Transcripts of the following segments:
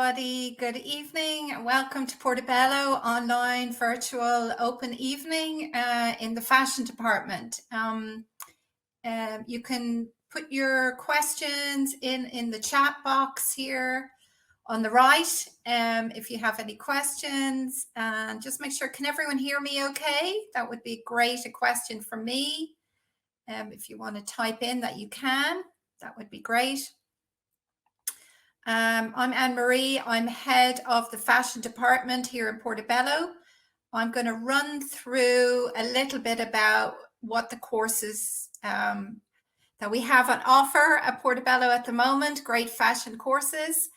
everybody. Good evening. Welcome to Portobello online virtual open evening in the fashion department. You can put your questions in the chat box here on the right if you have any questions, and just make sure, can everyone hear me okay? That would be great. A question from me. If you want to type in that you can, that would be great. I'm Anne-Marie. I'm head of the fashion department here in Portobello. I'm going to run through a little bit about what the courses that we have on offer at Portobello at the moment, great fashion courses.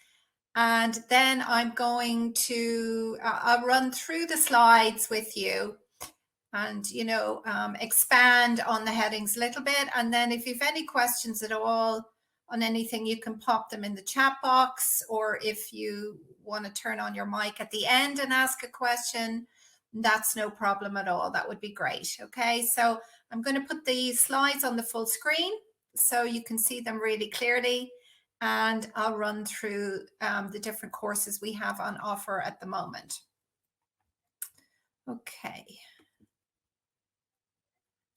And then I'm going to, I'll run through the slides with you and, expand on the headings a little bit. And then if you have any questions at all on anything, you can pop them in the chat box, or if you want to turn on your mic at the end and ask a question, that's no problem at all. That would be great. Okay, so I'm going to put the slides on the full screen so you can see them really clearly, and I'll run through the different courses we have on offer at the moment. Okay.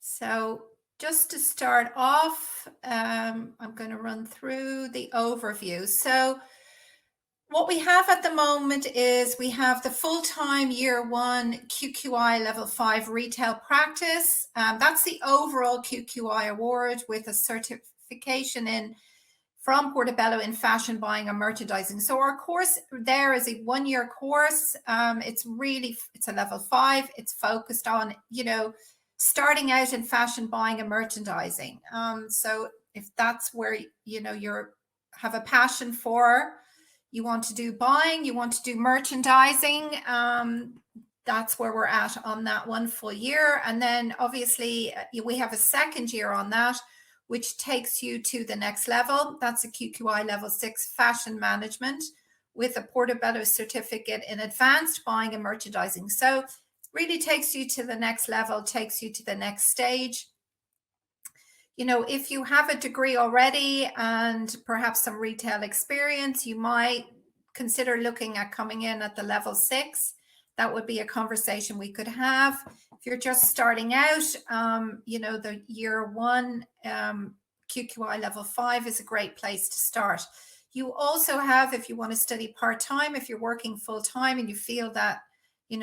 So just to start off, I'm going to run through the overview. So what we have at the moment is we have the full-time year 1 QQI level 5 retail practice. That's the overall QQI award with a certification from Portobello in fashion buying and merchandising. So our course there is a 1-year course. It's a level 5. It's focused on, starting out in fashion buying and merchandising. So if that's where you have a passion for, you want to do buying, you want to do merchandising, that's where we're at on that 1 full year. And then obviously we have a 2nd year on that, which takes you to the next level. That's a QQI level 6 fashion management with a Portobello certificate in advanced buying and merchandising. So really takes you to the next level, takes you to the next stage. If you have a degree already and perhaps some retail experience, you might consider looking at coming in at the level 6. That would be a conversation we could have. If you're just starting out, the year 1 QQI level 5 is a great place to start. You also have, if you want to study part-time, if you're working full-time and you feel that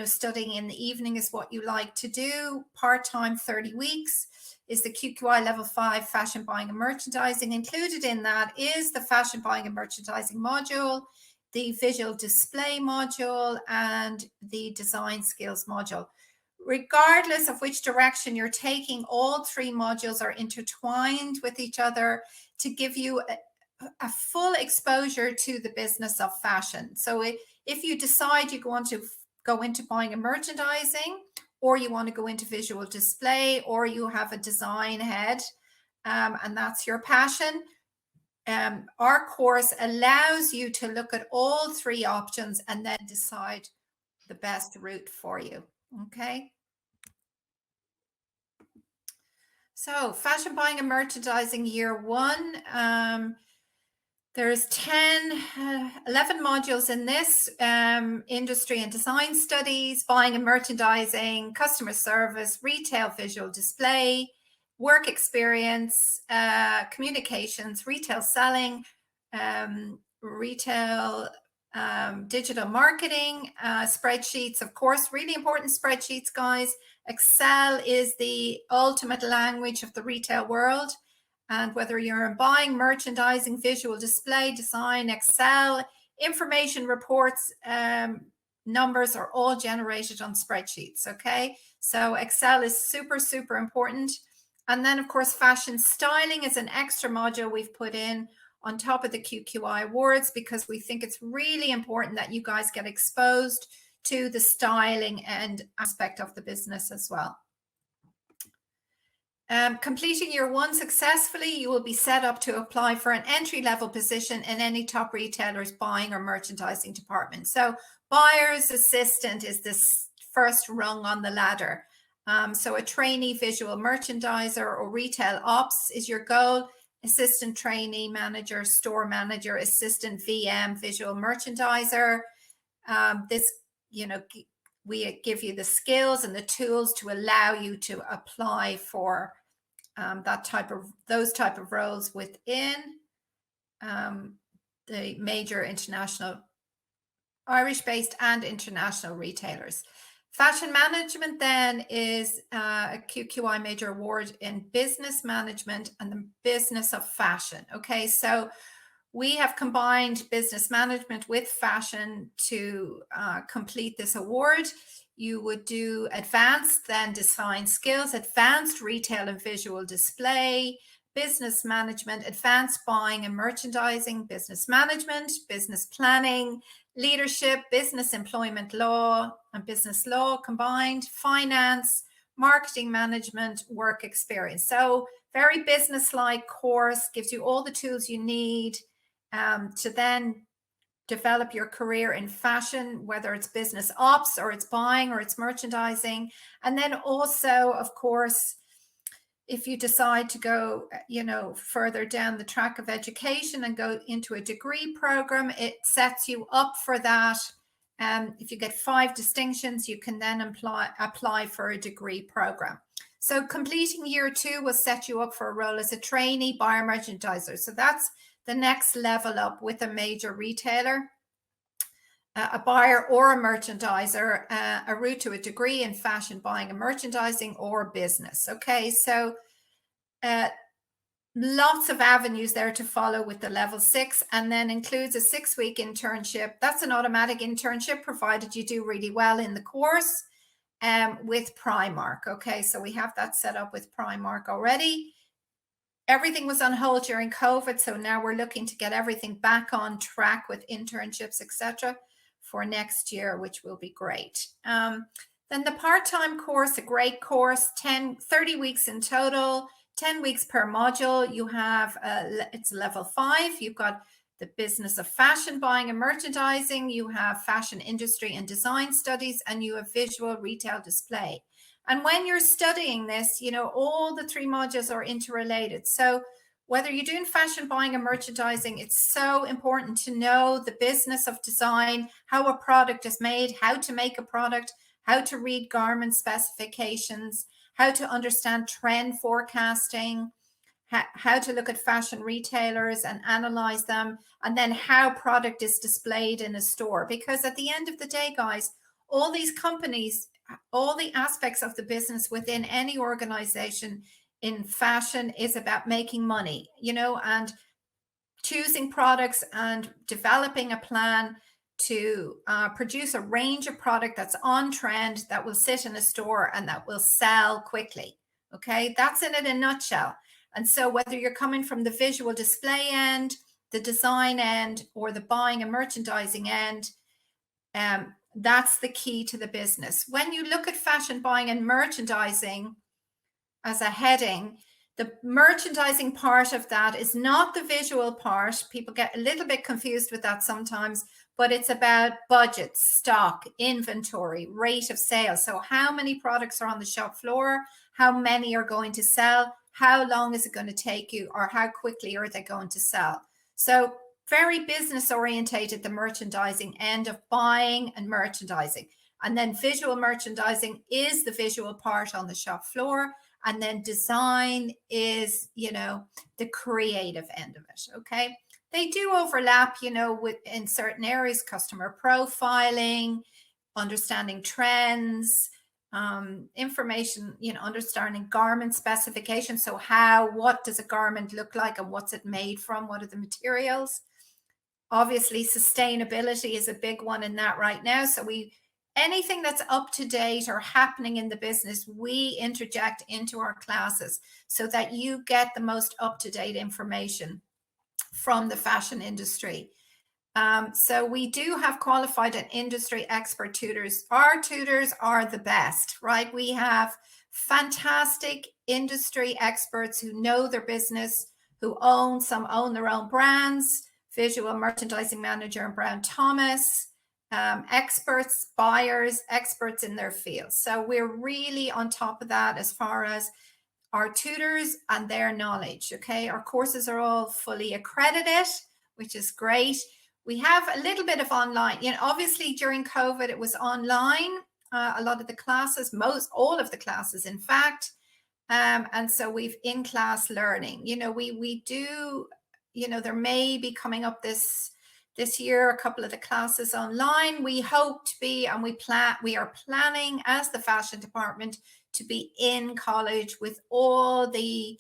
studying in the evening is what you like to do, part-time 30 weeks is the QQI level 5 fashion buying and merchandising. Included in that is the fashion buying and merchandising module, the visual display module, and the design skills module. Regardless of which direction you're taking, all 3 modules are intertwined with each other to give you a full exposure to the business of fashion. So if you decide you want to go into buying and merchandising, or you want to go into visual display, or you have a design head, and that's your passion, our course allows you to look at all 3 options and then decide the best route for you. Okay. So fashion buying and merchandising year 1, there's 11 modules in this: industry and design studies, buying and merchandising, customer service, retail visual display, work experience, communications, retail selling, retail digital marketing, spreadsheets, of course, really important spreadsheets, guys. Excel is the ultimate language of the retail world. And whether you're in buying, merchandising, visual display, design, Excel, information reports, numbers are all generated on spreadsheets, okay? So Excel is super, super important. And then, of course, fashion styling is an extra module we've put in on top of the QQI awards, because we think it's really important that you guys get exposed to the styling and aspect of the business as well. Completing year 1 successfully, you will be set up to apply for an entry-level position in any top retailer's buying or merchandising department. So buyer's assistant is this first rung on the ladder. So a trainee visual merchandiser or retail ops is your goal. assistant trainee manager, store manager, assistant VM, visual merchandiser. This, we give you the skills and the tools to allow you to apply for those type of roles within the major international, Irish-based and international retailers. Fashion management then is a QQI major award in business management and the business of fashion. Okay, so we have combined business management with fashion to complete this award. You would do advanced then design skills, advanced retail and visual display, business management, advanced buying and merchandising, business management, business planning, leadership, business employment law and business law combined, finance, marketing management, work experience. So very business-like course, gives you all the tools you need to then develop your career in fashion, whether it's business ops or it's buying or it's merchandising. And then also, of course, if you decide to go, further down the track of education and go into a degree program, it sets you up for that. If you get 5 distinctions, you can then apply for a degree program. So completing year 2 will set you up for a role as a trainee buyer merchandiser. So that's the next level up with a major retailer, a buyer or a merchandiser, a route to a degree in fashion buying and merchandising or business. Okay, so lots of avenues there to follow with the level 6, and then includes a 6-week internship. That's an automatic internship provided you do really well in the course with Primark. Okay, so we have that set up with Primark already. Everything was on hold during COVID, so now we're looking to get everything back on track with internships, etc., for next year, which will be great. Then the part-time course, a great course, 30 weeks in total, 10 weeks per module. You have, it's level 5. You've got the business of fashion buying and merchandising. You have fashion industry and design studies, and you have visual retail display. And when you're studying this, all the 3 modules are interrelated. So whether you're doing fashion buying and merchandising, it's so important to know the business of design, how a product is made, how to make a product, how to read garment specifications, how to understand trend forecasting, how to look at fashion retailers and analyze them, and then how product is displayed in a store. Because at the end of the day, guys, all these companies, all the aspects of the business within any organization in fashion is about making money, and choosing products and developing a plan to produce a range of product that's on trend, that will sit in a store and that will sell quickly. Okay, that's it in a nutshell. And so whether you're coming from the visual display end, the design end, or the buying and merchandising end, that's the key to the business. When you look at fashion buying and merchandising as a heading, the merchandising part of that is not the visual part. People get a little bit confused with that sometimes, but it's about budget, stock, inventory, rate of sale. So how many products are on the shop floor? How many are going to sell? How long is it going to take you? Or how quickly are they going to sell? So very business orientated, the merchandising end of buying and merchandising. And then visual merchandising is the visual part on the shop floor. And then design is, the creative end of it. Okay. They do overlap, in certain areas, customer profiling, understanding trends, information, understanding garment specification. So what does a garment look like and what's it made from? What are the materials? Obviously, sustainability is a big one in that right now. So anything that's up to date or happening in the business, we interject into our classes so that you get the most up-to-date information from the fashion industry. So we do have qualified and industry expert tutors. Our tutors are the best, right? We have fantastic industry experts who know their business, who some own their own brands, visual merchandising manager and Brown Thomas, experts, buyers, experts in their field. So we're really on top of that as far as our tutors and their knowledge. Okay, our courses are all fully accredited, which is great. We have a little bit of online, obviously during COVID it was online, a lot of the classes, all of the classes in fact, and so we've in-class learning. We do, there may be coming up this year a couple of the classes online. We hope to be, and we are planning as the fashion department to be in college with all the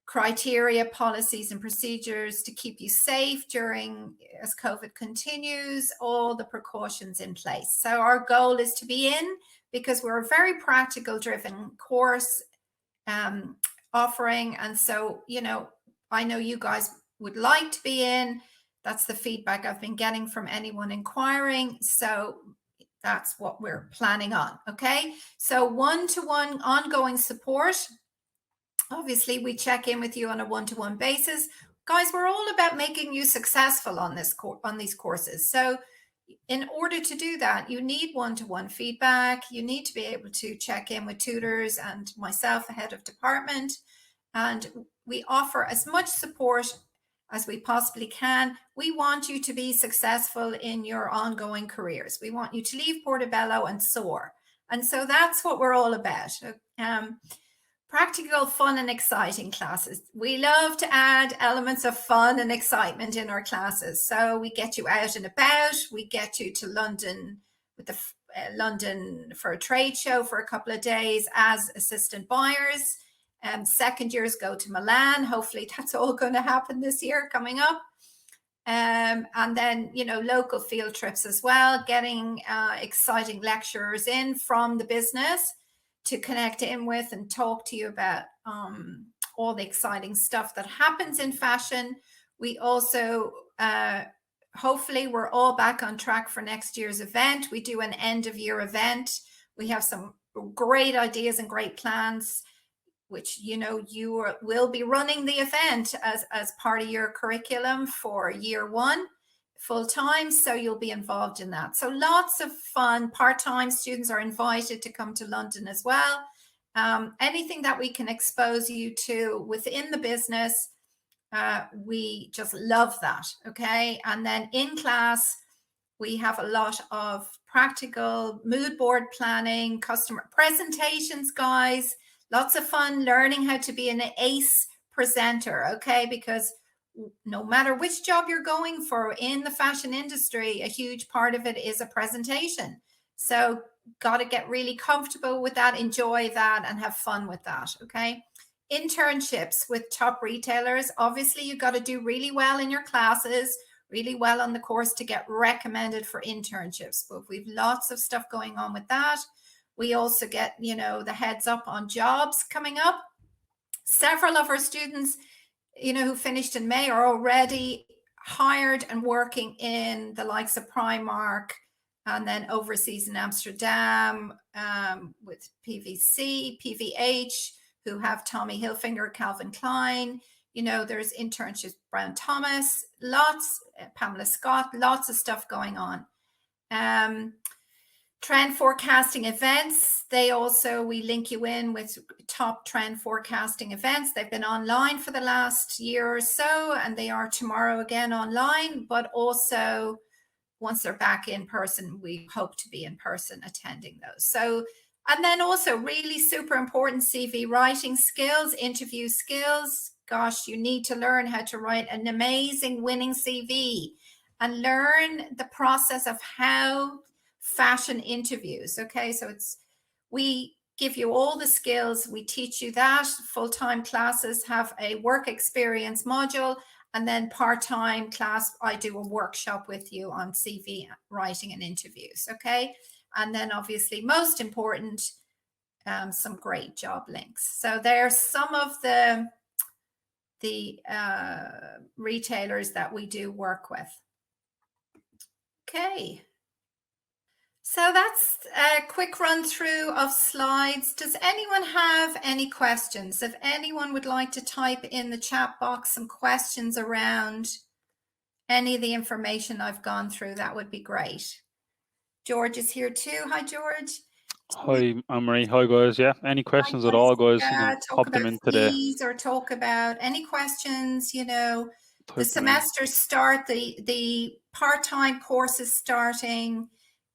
criteria, policies and procedures to keep you safe as COVID continues, all the precautions in place. So our goal is to be in, because we're a very practical driven course offering. And so, I know you guys would like to be in. That's the feedback I've been getting from anyone inquiring. So that's what we're planning on. Okay. So one-to-one ongoing support. Obviously, we check in with you on a one-to-one basis. Guys, we're all about making you successful on these courses. So in order to do that, you need one-to-one feedback. You need to be able to check in with tutors and myself, the head of department. And we offer as much support as we possibly can. We want you to be successful in your ongoing careers. We want you to leave Portobello and soar. And so that's what we're all about. Practical, fun and exciting classes. We love to add elements of fun and excitement in our classes. So we get you out and about. We get you to London London for a trade show for a couple of days as assistant buyers. Second years go to Milan. Hopefully that's all going to happen this year coming up. And then, local field trips as well, getting exciting lecturers in from the business to connect in with and talk to you about all the exciting stuff that happens in fashion. We also, hopefully we're all back on track for next year's event. We do an end of year event. We have some great ideas and great plans, which, you will be running the event as part of your curriculum for year one full time. So you'll be involved in that. So lots of fun. Part-time students are invited to come to London as well. Anything that we can expose you to within the business, we just love that. Okay. And then in class, we have a lot of practical mood board planning, customer presentations, guys, lots of fun learning how to be an ace presenter. Okay. Because no matter which job you're going for in the fashion industry, a huge part of it is a presentation. So got to get really comfortable with that, enjoy that, and have fun with that. Okay. Internships with top retailers. Obviously, you got to do really well in your classes, really well on the course to get recommended for internships. But we've lots of stuff going on with that. We also get, the heads up on jobs coming up. Several of our students, who finished in May are already hired and working in the likes of Primark and then overseas in Amsterdam with PVH, who have Tommy Hilfiger, Calvin Klein. There's internships, Brown Thomas, Pamela Scott, lots of stuff going on. Trend forecasting events. We link you in with top trend forecasting events. They've been online for the last year or so, and they are tomorrow again online, but also once they're back in person, we hope to be in person attending those. So, and then also really super important CV writing skills, interview skills. Gosh, you need to learn how to write an amazing winning CV and learn the process of how fashion interviews. Okay, so we give you all the skills, we teach you that. Full-time classes have a work experience module, and then part-time class, I do a workshop with you on CV writing and interviews. Okay, and then obviously most important, some great job links. So there's some of the retailers that we do work with. Okay. So that's a quick run through of slides. Does anyone have any questions? If anyone would like to type in the chat box some questions around any of the information I've gone through, that would be great. George is here too. Hi, George. Hi, Anne-Marie. Hi, guys. Yeah, any Hi, questions at guys. all, guys, you Yeah, can talk pop about them into the fees or talk about any questions, the type them in. semesters start, the part-time courses starting,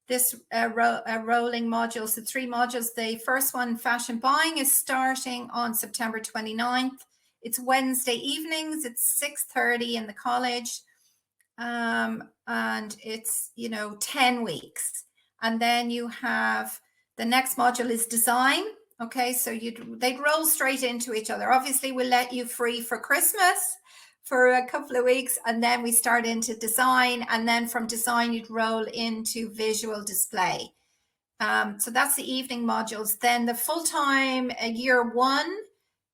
this rolling modules, the 3 modules. The first one, fashion buying, is starting on September 29th. It's Wednesday evenings. It's 6:30 in the college. And it's 10 weeks. And then you have the next module is design. Okay, so they'd roll straight into each other. Obviously, we'll let you free for Christmas for a couple of weeks, and then we start into design, and then from design you'd roll into visual display. So that's the evening modules. Then the full-time year 1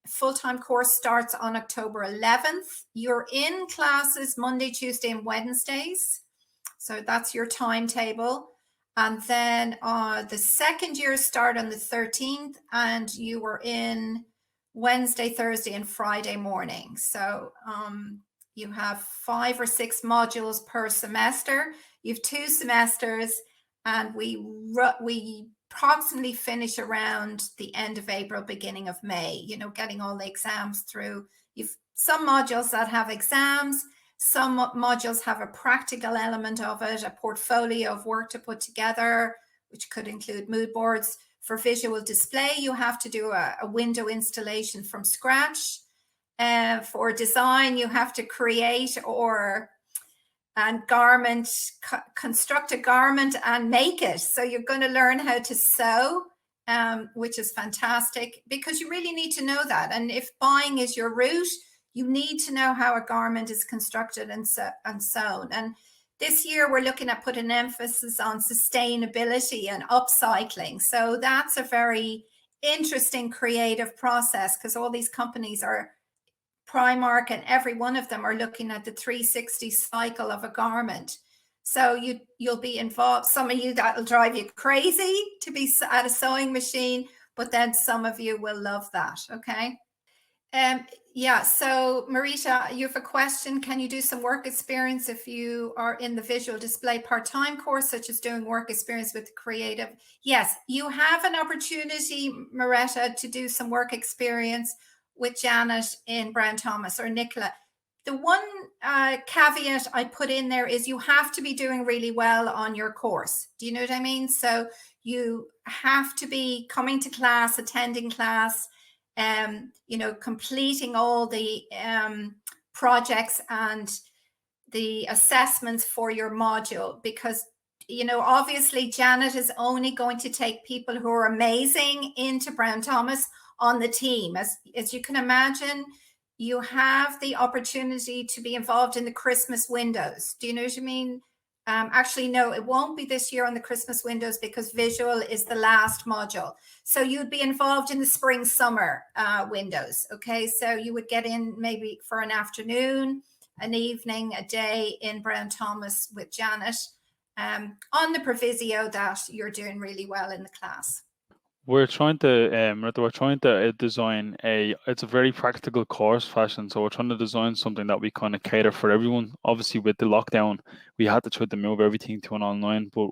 full-time course starts on October 11th. You're in classes Monday, Tuesday, and Wednesdays. So that's your timetable. And then the second year start on the 13th, and you were in Wednesday, Thursday, and Friday morning. So you have 5 or 6 modules per semester. You have 2 semesters, and we approximately finish around the end of April, beginning of May, getting all the exams through. You've some modules that have exams, some modules have a practical element of it, a portfolio of work to put together, which could include mood boards. For visual display, you have to do a window installation from scratch. For design, you have to create construct a garment and make it. So you're going to learn how to sew, which is fantastic, because you really need to know that. And if buying is your route, you need to know how a garment is constructed and sewn. And this year we're looking at putting emphasis on sustainability and upcycling. So that's a very interesting creative process, because all these companies are Primark and every one of them are looking at the 360 cycle of a garment. So you'll be involved. Some of you, that'll drive you crazy to be at a sewing machine, but then some of you will love that. Okay. Yeah, so Marita, you have a question. Can you do some work experience if you are in the visual display part-time course, such as doing work experience with creative? Yes, you have an opportunity, Marita, to do some work experience with Janet in Brown Thomas or Nicola. The one caveat I put in there is you have to be doing really well on your course. Do you know what I mean? So you have to be coming to class, attending class, completing all the projects and the assessments for your module, because obviously Janet is only going to take people who are amazing into Brown Thomas on the team. As you can imagine, you have the opportunity to be involved in the Christmas windows. Do you know what I mean? Actually, no, it won't be this year on the Christmas windows, because visual is the last module. So you'd be involved in the spring summer windows. Okay, so you would get in maybe for an afternoon, an evening, a day in Brown Thomas with Janet, on the proviso that you're doing really well in the class. We're trying to design it's a very practical course fashion. So we're trying to design something that we kind of cater for everyone. Obviously with the lockdown, we had to try to move everything to an online, but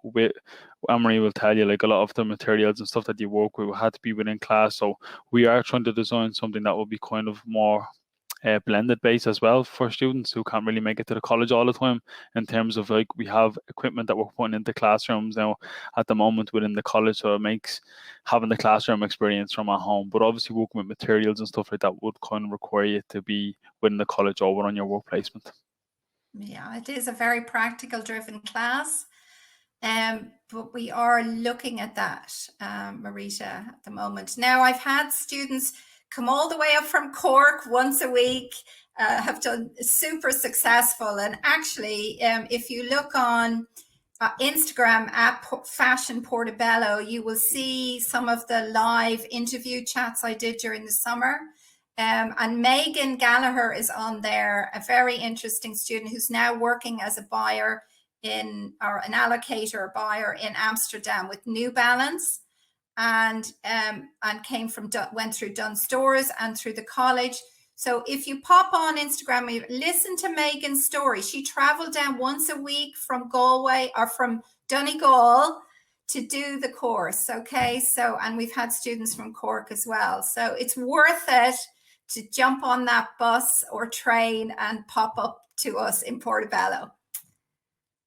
Anne-Marie will tell you, like, a lot of the materials and stuff that you work with had to be within class. So we are trying to design something that will be kind of more blended base as well for students who can't really make it to the college all the time, in terms of, like, we have equipment that we're putting into classrooms now at the moment within the college, so it makes having the classroom experience from at home, but obviously working with materials and stuff like that would kind of require you to be within the college or on your work placement. Yeah, it is a very practical driven class. But we are looking at that, Marita, at the moment. Now, I've had students come all the way up from Cork once a week, have done super successful. And actually, if you look on Instagram at Fashion Portobello, you will see some of the live interview chats I did during the summer. And Megan Gallagher is on there, a very interesting student who's now working as a buyer an allocator buyer in Amsterdam with New Balance, and went through Dunn Stores and through the college. So if you pop on Instagram, listen to Megan's story. She traveled down once a week from Galway or from Donegal to do the course. Okay. So, and we've had students from Cork as well. So it's worth it to jump on that bus or train and pop up to us in Portobello.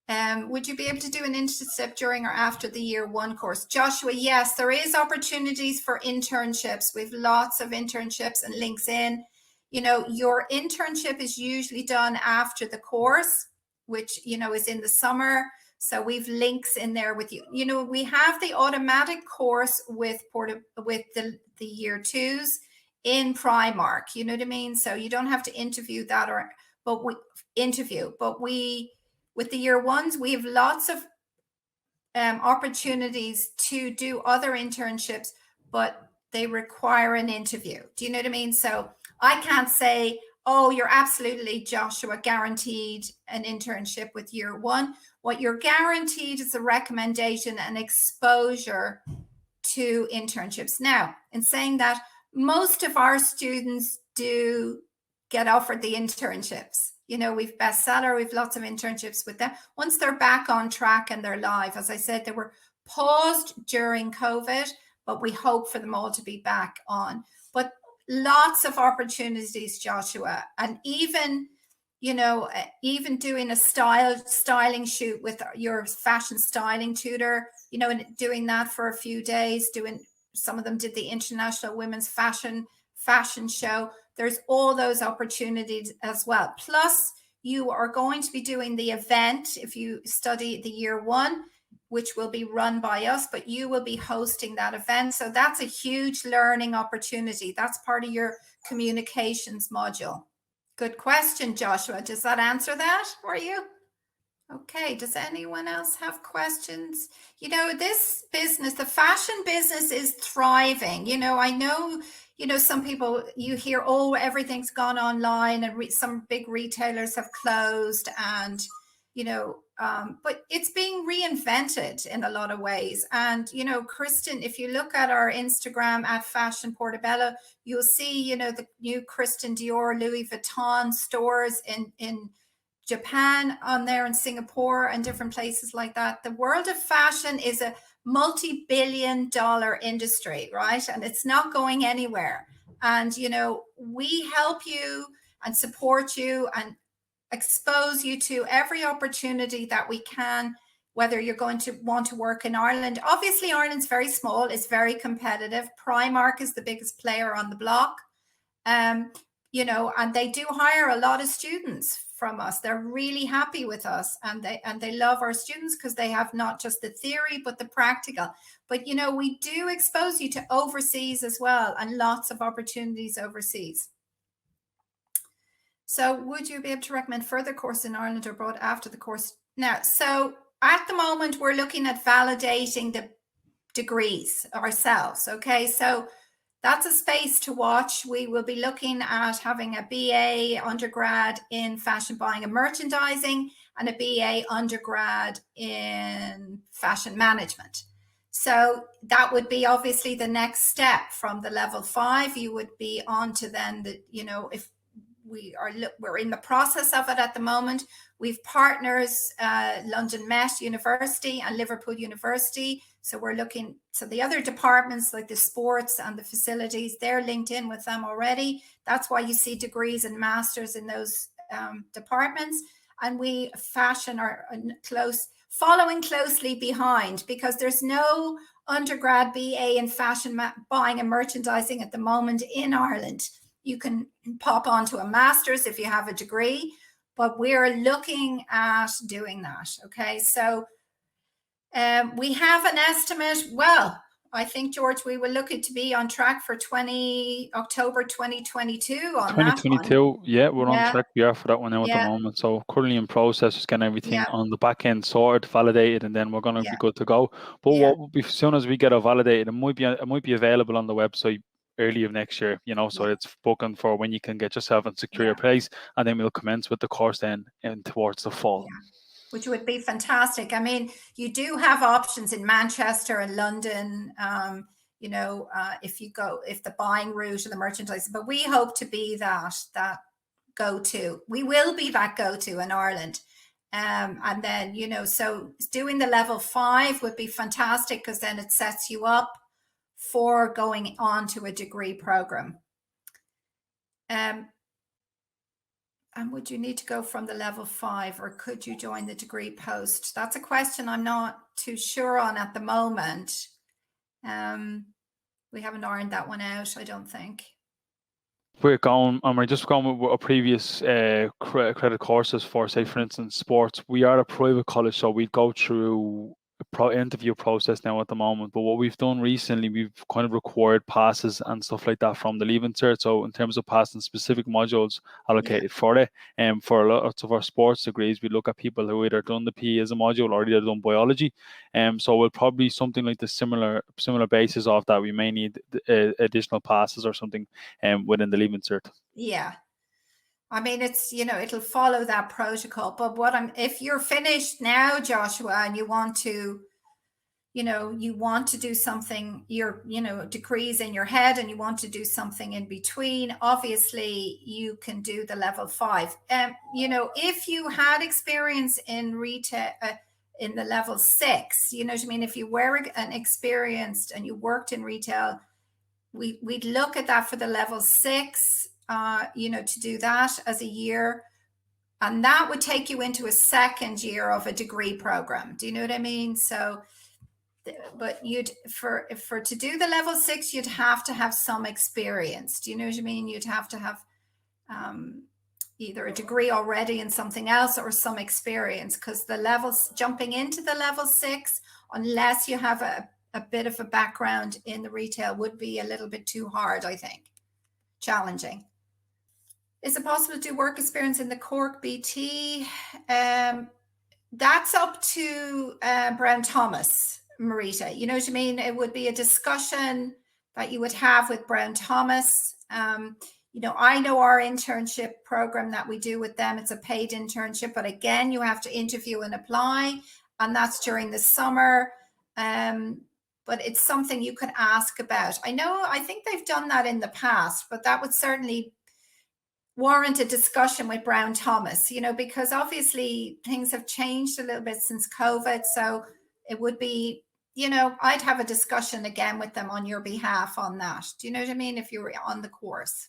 Would you be able to do an internship during or after the year one course? Joshua, yes, there is opportunities for internships. We've lots of internships and links in. You know, your internship is usually done after the course, which, you know, is in the summer. So we've links in there with you. You know, we have the automatic course with the year twos in Primark. You know what I mean? So you don't have to interview that but with the year ones, we have lots of opportunities to do other internships, but they require an interview. Do you know what I mean? So I can't say, oh, you're absolutely, Joshua, guaranteed an internship with year one. What you're guaranteed is a recommendation and exposure to internships. Now, in saying that, most of our students do get offered the internships. You know, we've bestseller, we've lots of internships with them. Once they're back on track and they're live, as I said, they were paused during COVID, but we hope for them all to be back on. But lots of opportunities, Joshua, and even, you know, even doing a styling shoot with your fashion styling tutor, you know, and doing that for a few days, some of them did the International Women's Fashion Show. There's all those opportunities as well. Plus, you are going to be doing the event if you study the year one, which will be run by us, but you will be hosting that event. So that's a huge learning opportunity. That's part of your communications module. Good question, Joshua. Does that answer that for you? Okay, does anyone else have questions? You know, this business, the fashion business is thriving. You know, I know, you know, some people, you hear, oh, everything's gone online and some big retailers have closed and, you know, but it's being reinvented in a lot of ways. And, you know, Kristen, if you look at our Instagram at Fashion Portobello, you'll see, you know, the new Christian Dior, Louis Vuitton stores in Japan on there, in Singapore and different places like that. The world of fashion is a multi-billion-dollar industry, right? And it's not going anywhere. And, you know, we help you and support you and expose you to every opportunity that we can, whether you're going to want to work in Ireland. Obviously, Ireland's very small, it's very competitive. Primark is the biggest player on the block. You know, and they do hire a lot of students from us. They're really happy with us, and they love our students because they have not just the theory but the practical. But you know, we do expose you to overseas as well, and lots of opportunities overseas. So would you be able to recommend further course in Ireland or abroad after the course? Now, so at the moment we're looking at validating the degrees ourselves. Okay, so that's a space to watch. We will be looking at having a BA undergrad in fashion buying and merchandising and a BA undergrad in fashion management. So that would be obviously the next step from the level 5. You would be on to then the, you know, if we're in the process of it at the moment. We've partners, London Met University and Liverpool University. So we're looking, so the other departments like the sports and the facilities, they're linked in with them already. That's why you see degrees and masters in those departments. And we fashion are following closely behind, because there's no undergrad BA in fashion buying and merchandising at the moment in Ireland. You can pop onto a master's if you have a degree, but we're looking at doing that. Okay, so we have an estimate. Well, I think, George, we were looking to be on track for October 2022 on 2022, that one. yeah, we're on track. We are for that one now at the moment. So currently in process, just getting everything on the back end sorted, validated, and then we're going to be good to go. But as soon as we get it validated, it might be available on the website early of next year, you know, so it's spoken for when you can get yourself and secure your place, and then we'll commence with the course then and towards the fall. Which would be fantastic. I mean, you do have options in Manchester and London, you know, if the buying route and the merchandising, but we hope to be that go-to. We will be that go-to in Ireland. And then, so doing the level 5 would be fantastic because then it sets you up for going on to a degree program. And would you need to go from the level 5 or could you join the degree post? That's a question I'm not too sure on at the moment. We haven't ironed that one out, I don't think. We're just going with our previous credit courses for, say, for instance, sports. We are a private college, so we go through a interview process now at the moment. But what we've done recently, we've kind of required passes and stuff like that from the Leaving Cert. So in terms of passing specific modules allocated for it, and for lots of our sports degrees, we look at people who either done the PE as a module or either done biology. So we'll probably something like the similar basis of that. We may need additional passes or something within the Leaving Cert. Yeah. I mean, it's, it'll follow that protocol. But if you're finished now, Joshua, and you want to, do something, your, degrees in your head, and you want to do something in between, obviously you can do the level 5. If you had experience in retail, in the level 6, you know what I mean? If you were an experienced and you worked in retail, we'd look at that for the level 6, to do that as a year. And that would take you into a second year of a degree program. Do you know what I mean? So, but to do the level 6, you'd have to have some experience. Do you know what I mean? You'd have to have either a degree already in something else or some experience, because the levels, jumping into the level 6, unless you have a bit of a background in the retail, would be a little bit too hard, I think. Challenging. Is it possible to do work experience in the Cork BT? That's up to Brown Thomas, Marita. You know what I mean? It would be a discussion that you would have with Brown Thomas. I know our internship program that we do with them, it's a paid internship, but again, you have to interview and apply, and that's during the summer. But it's something you could ask about. I think they've done that in the past, but that would certainly warrant a discussion with Brown Thomas, because obviously things have changed a little bit since COVID. So it would be, I'd have a discussion again with them on your behalf on that. Do you know what I mean? If you were on the course.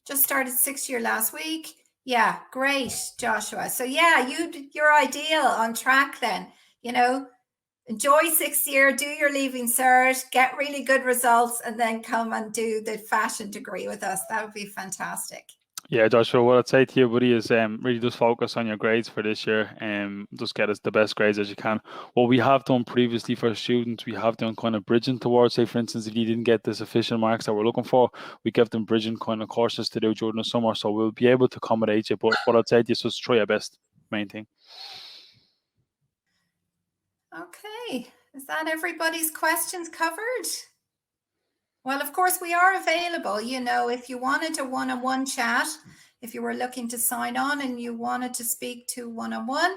Just started 6th year last week. Yeah, great, Joshua. So yeah, you're ideal, on track then, enjoy 6th year, do your Leaving Cert, get really good results, and then come and do the fashion degree with us. That would be fantastic. Yeah, Joshua, what I'd say to you, buddy, is really just focus on your grades for this year and just get us the best grades as you can. What we have done previously for students, we have done kind of bridging towards, say, for instance, if you didn't get the sufficient marks that we're looking for, we give them bridging kind of courses to do during the summer. So we'll be able to accommodate you. But what I'd say to you is just try your best, main thing. Okay. Is that everybody's questions covered? Well, of course, we are available, if you wanted a one-on-one chat, if you were looking to sign on and you wanted to speak to one-on-one.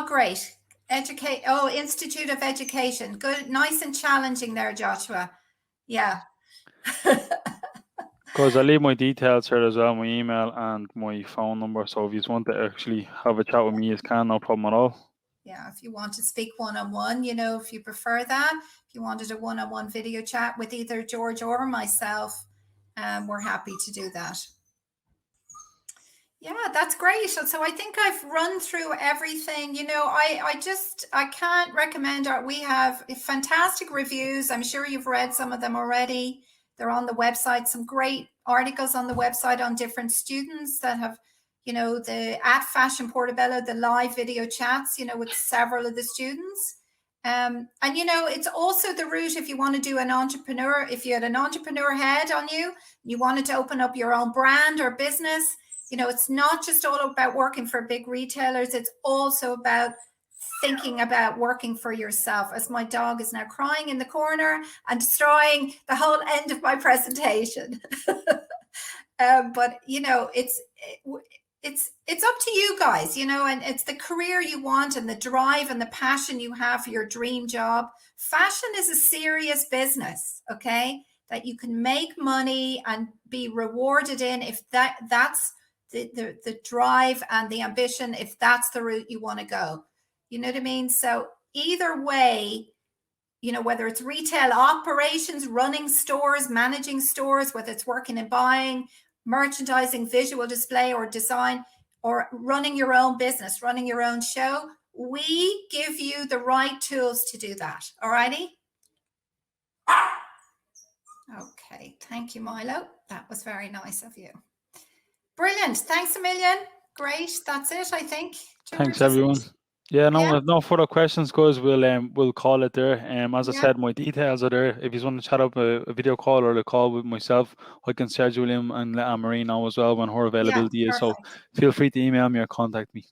Great. Institute of Education. Good. Nice and challenging there, Joshua. Yeah. Because I'll leave my details here as well, my email and my phone number. So if you want to actually have a chat with me, you can, no problem at all. Yeah, if you want to speak one-on-one, if you prefer that, if you wanted a one-on-one video chat with either George or myself, we're happy to do that. Yeah, that's great. So I think I've run through everything. I can't recommend we have fantastic reviews. I'm sure you've read some of them already. They're on the website, some great articles on the website on different students that have, at Fashion Portobello, the live video chats, with several of the students. And, it's also the route if you want to do an entrepreneur, if you had an entrepreneur head on you wanted to open up your own brand or business, it's not just all about working for big retailers. It's also about thinking about working for yourself, as my dog is now crying in the corner and destroying the whole end of my presentation. But, it's up to you guys, and it's the career you want and the drive and the passion you have for your dream job. Fashion is a serious business, okay, that you can make money and be rewarded in if that's the drive and the ambition if that's the route you want to go. You know what I mean? So either way, you know, whether it's retail operations, running stores, managing stores, whether it's working in buying, merchandising, visual display or design, or running your own business, running your own show, we give you the right tools to do that. All righty? Okay, thank you, Milo. That was very nice of you. Brilliant. Thanks a million. Great. That's it, I think. Thanks, everyone. Yeah, no further questions, guys. We'll call it there. As I said, my details are there. If you want to chat up a video call or a call with myself, I can schedule him and let Anne-Marie know as well when her availability is. So feel free to email me or contact me.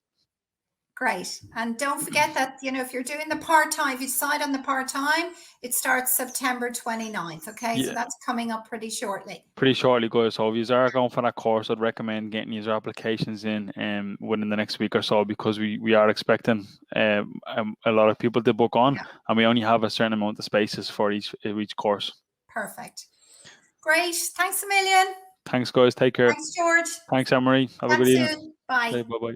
Great. And don't forget that, you know, if you're doing the part-time, if you decide on the part-time, it starts September 29th. Okay. Yeah. So that's coming up pretty shortly. Pretty shortly, guys. So if you are going for that course, I'd recommend getting your applications in within the next week or so, because we are expecting a lot of people to book on, and we only have a certain amount of spaces for each course. Perfect. Great. Thanks a million. Thanks, guys. Take care. Thanks, George. Thanks, Anne-Marie. Have a good evening. Soon. Bye. Bye-bye.